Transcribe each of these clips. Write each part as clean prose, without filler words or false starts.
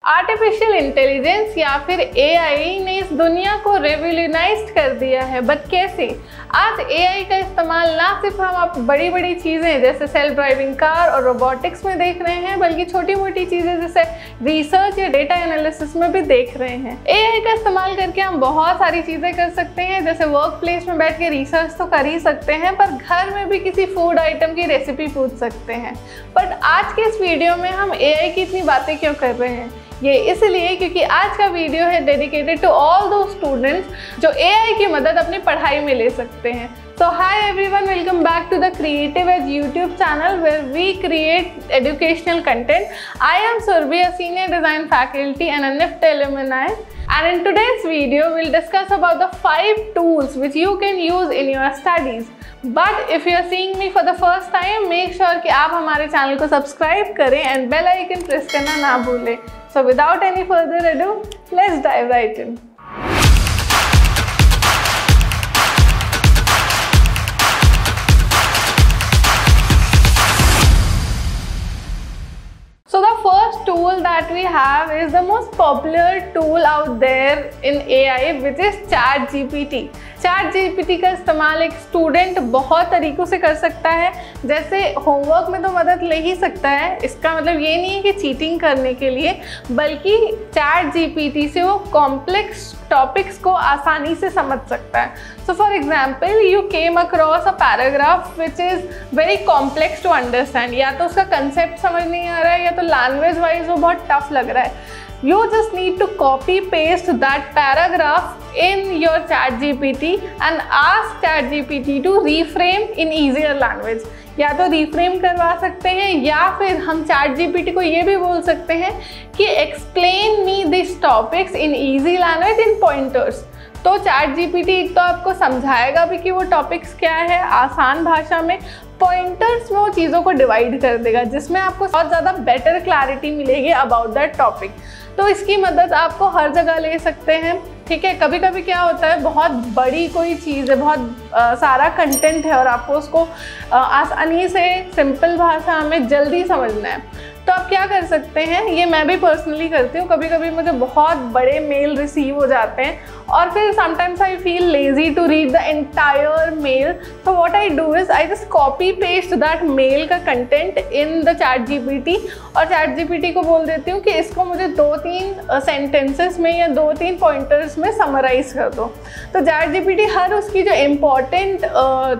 Artificial intelligence या फिर AI ने इस दुनिया को रेवोल्यूनाइज कर दिया है। बट कैसे? आज एआई का इस्तेमाल ना सिर्फ हम बड़ी बड़ी चीज़ें जैसे सेल्फ ड्राइविंग कार और रोबोटिक्स में देख रहे हैं, बल्कि छोटी मोटी चीज़ें जैसे रिसर्च या डेटा एनालिसिस में भी देख रहे हैं। एआई का इस्तेमाल करके हम बहुत सारी चीज़ें कर सकते हैं, जैसे वर्क प्लेस में बैठ के रिसर्च तो कर ही सकते हैं, पर घर में भी किसी फूड आइटम की रेसिपी पूछ सकते हैं। बट आज के इस वीडियो में हम एआई की इतनी बातें क्यों कर रहे हैं? ये इसलिए क्योंकि आज का वीडियो है डेडिकेटेड टू ऑल दो स्टूडेंट्स जो एआई की मदद अपनी पढ़ाई में ले सकते हैं। So hi everyone, welcome back to the Creative Edge YouTube channel where we create educational content. I am Surbhi, a senior design faculty and a NIFT alumni. And in today's video, we'll discuss about the 5 tools which you can use in your studies. But if you are seeing me for the first time, make sure कि आप हमारे channel को subscribe करें and bell icon press करना ना भूलें. So without any further ado, let's dive right in. So the first tool that we have is the most popular tool out there in AI, which is ChatGPT. ChatGPT का इस्तेमाल एक student बहुत तरीक़ों से कर सकता है। जैसे होमवर्क में तो मदद ले ही सकता है, इसका मतलब ये नहीं है कि चीटिंग करने के लिए, बल्कि ChatGPT से वो कॉम्प्लेक्स टॉपिक्स को आसानी से समझ सकता है। So for example, you came across a paragraph which is very complex to understand, या तो उसका कंसेप्ट समझ नहीं आ रहा है या तो लैंग्वेज वाइज वो बहुत टफ लग रहा है। You just need to copy paste that paragraph in your ChatGPT and ask ChatGPT to reframe in easier language. या तो reframe करवा सकते हैं या फिर हम ChatGPT को ये भी बोल सकते हैं कि explain me these topics in easy language in pointers. तो ChatGPT तो आपको समझाएगा भी कि वो टॉपिक्स क्या है आसान भाषा में, पॉइंटर्स में वो चीज़ों को डिवाइड कर देगा जिसमें आपको बहुत ज़्यादा बेटर क्लैरिटी मिलेगी अबाउट दैट टॉपिक। तो इसकी मदद आपको हर जगह ले सकते हैं। ठीक है, कभी कभी क्या होता है, बहुत बड़ी कोई चीज़ है, बहुत सारा कंटेंट है और आपको उसको आसानी से सिंपल भाषा में जल्दी समझना है, तो आप क्या कर सकते हैं, ये मैं भी पर्सनली करती हूँ। कभी कभी मुझे बहुत बड़े मेल रिसीव हो जाते हैं और फिर sometimes I feel lazy to read the entire mail, तो what I do is I just copy paste that mail का कंटेंट इन द ChatGPT और ChatGPT को बोल देती हूँ कि इसको मुझे 2-3 सेंटेंसेस में या 2-3 पॉइंटर्स में समराइज कर दो। तो ChatGPT हर उसकी जो इम्पॉर्टेंट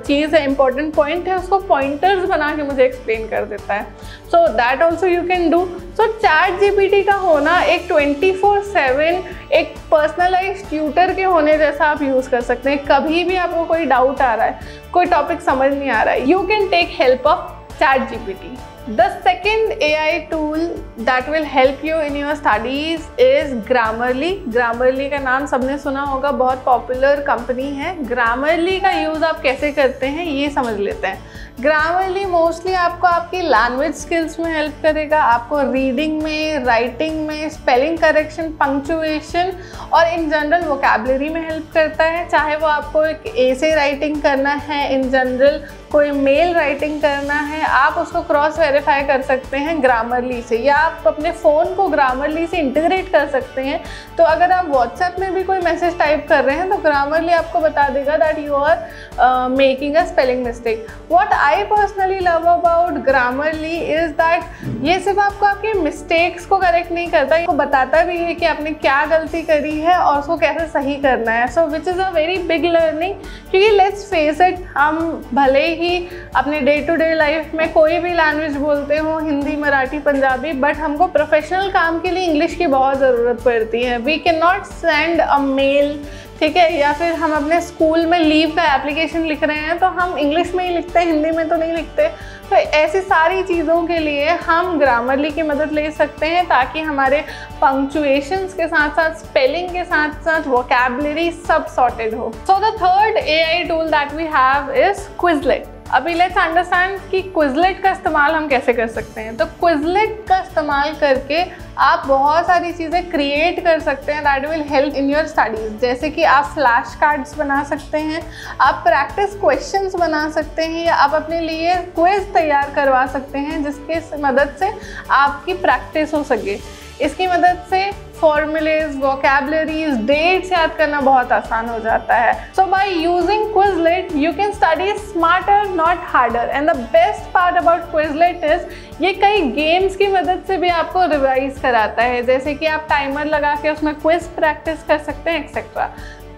चीज़ है, इम्पॉर्टेंट पॉइंट है, उसको पॉइंटर्स बना के मुझे एक्सप्लेन कर देता है। So that also you can do. So ChatGPT का होना एक 24/7 एक पर्सनलाइज्ड ट्यूटर के होने जैसा आप यूज़ कर सकते हैं। कभी भी आपको कोई डाउट आ रहा है, कोई टॉपिक समझ नहीं आ रहा है, you can take help of ChatGPT. The second AI tool that will help you in your studies is Grammarly. Grammarly का नाम सबने सुना होगा, बहुत पॉपुलर कंपनी है। Grammarly का यूज़ आप कैसे करते हैं ये समझ लेते हैं। Grammarly मोस्टली आपको आपकी लैंग्वेज स्किल्स में हेल्प करेगा, आपको रीडिंग में, राइटिंग में, स्पेलिंग करेक्शन, पंक्चुएशन और इन जनरल वोकैबुलरी में हेल्प करता है। चाहे वो आपको एक एसे राइटिंग करना है, इन जनरल कोई मेल राइटिंग करना है, आप उसको क्रॉस वेरीफाई कर सकते हैं Grammarly से, या आप अपने फ़ोन को Grammarly से इंटीग्रेट कर सकते हैं। तो अगर आप WhatsApp में भी कोई मैसेज टाइप कर रहे हैं तो Grammarly आपको बता देगा that you are making a spelling mistake. What I personally love about Grammarly is that ये सिर्फ आपको आपके मिस्टेक्स को करेक्ट नहीं करता, आपको बताता भी है कि आपने क्या गलती करी है और उसको कैसे सही करना है। So which is a very big learning, क्योंकि लेट्स फेस इट, हम भले ही अपने डे टू डे लाइफ में कोई भी लैंग्वेज बोलते हो, हिंदी, मराठी, पंजाबी, बट हमको प्रोफेशनल काम के लिए इंग्लिश की बहुत ज़रूरत पड़ती है। We can not send a mail, ठीक है, या फिर हम अपने स्कूल में लीव का एप्लीकेशन लिख रहे हैं तो हम इंग्लिश में ही लिखते हैं, हिंदी में तो नहीं लिखते। तो ऐसी सारी चीज़ों के लिए हम Grammarly की मदद ले सकते हैं ताकि हमारे पंक्चुएशंस के साथ साथ स्पेलिंग के साथ साथ वोकैबुलरी सब सॉर्टेड हो। So the third AI tool that we have is Quizlet. अभी लेट्स अंडरस्टैंड कि Quizlet का इस्तेमाल हम कैसे कर सकते हैं। तो Quizlet का इस्तेमाल करके आप बहुत सारी चीज़ें क्रिएट कर सकते हैं that will help in your studies. जैसे कि आप फ्लैश कार्ड्स बना सकते हैं, आप प्रैक्टिस क्वेश्चंस बना सकते हैं, या आप अपने लिए क्विज तैयार करवा सकते हैं जिसके मदद से आपकी प्रैक्टिस हो सके। इसकी मदद से फॉर्मूलेज, वोकैबुलरीज, डेट्स याद करना बहुत आसान हो जाता है। So by using Quizlet you can study smarter not harder. And the best part about Quizlet is ये कई गेम्स की मदद से भी आपको रिवाइज कराता है, जैसे कि आप टाइमर लगा के उसमें क्विज प्रैक्टिस कर सकते हैं etcetera.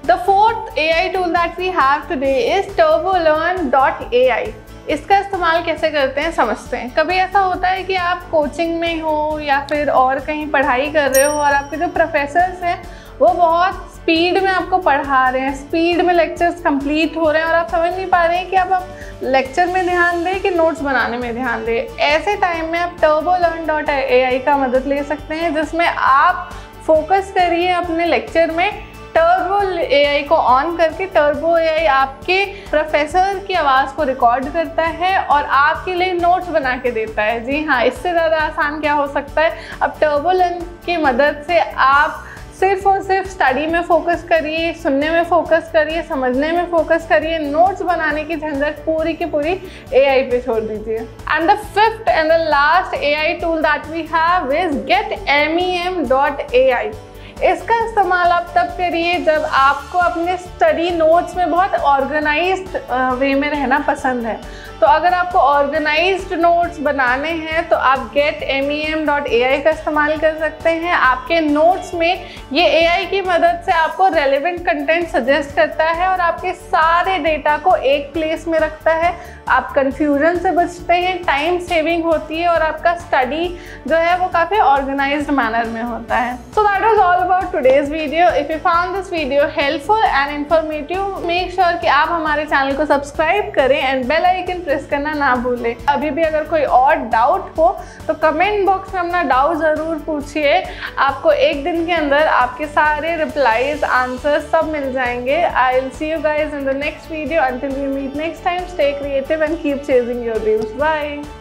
The fourth AI tool that we have today is turbolearn.ai। इसका इस्तेमाल कैसे करते हैं समझते हैं। कभी ऐसा होता है कि आप कोचिंग में हो या फिर और कहीं पढ़ाई कर रहे हो और आपके जो प्रोफेसर्स हैं वो बहुत स्पीड में आपको पढ़ा रहे हैं, स्पीड में लेक्चर्स कंप्लीट हो रहे हैं और आप समझ नहीं पा रहे हैं कि आप लेक्चर में ध्यान दें कि नोट्स बनाने में ध्यान दें। ऐसे टाइम में आप turbolearn.ai का मदद ले सकते हैं, जिसमें आप फोकस करिए अपने लेक्चर में। टर्बो AI को ऑन करके टर्बो AI आपके प्रोफेसर की आवाज़ को रिकॉर्ड करता है और आपके लिए नोट्स बना के देता है। जी हाँ, इससे ज़्यादा आसान क्या हो सकता है। अब टर्बोलेर्न की मदद से आप सिर्फ और सिर्फ स्टडी में फोकस करिए, सुनने में फोकस करिए, समझने में फोकस करिए, नोट्स बनाने की झंझट पूरी की पूरी AI पे छोड़ दीजिए। And the fifth and the last AI tool that we have is getmem.ai। इसका इस्तेमाल आप तब करिए जब आपको अपने स्टडी नोट्स में बहुत ऑर्गेनाइज्ड वे में रहना पसंद है। तो अगर आपको ऑर्गेनाइज्ड नोट्स बनाने हैं तो आप getmem.ai का इस्तेमाल कर सकते हैं। आपके नोट्स में ये AI की मदद से आपको रेलेवेंट कंटेंट सजेस्ट करता है और आपके सारे डेटा को एक प्लेस में रखता है। आप कंफ्यूजन से बचते हैं, टाइम सेविंग होती है और आपका स्टडी जो है वो काफ़ी ऑर्गेनाइज्ड मैनर में होता है। So that was all about today's video. If you found this video helpful and informative, make sure कि आप हमारे चैनल को सब्सक्राइब करें एंड बेल आइकन प्रेस करना ना भूलें। अभी भी अगर कोई और डाउट हो तो कमेंट बॉक्स में अपना डाउट ज़रूर पूछिए। आपको एक दिन के अंदर आपके सारे रिप्लाईज, आंसर्स सब मिल जाएंगे। I will see you guys in the next video. Until we meet next time, stay creative and keep chasing your dreams. Bye.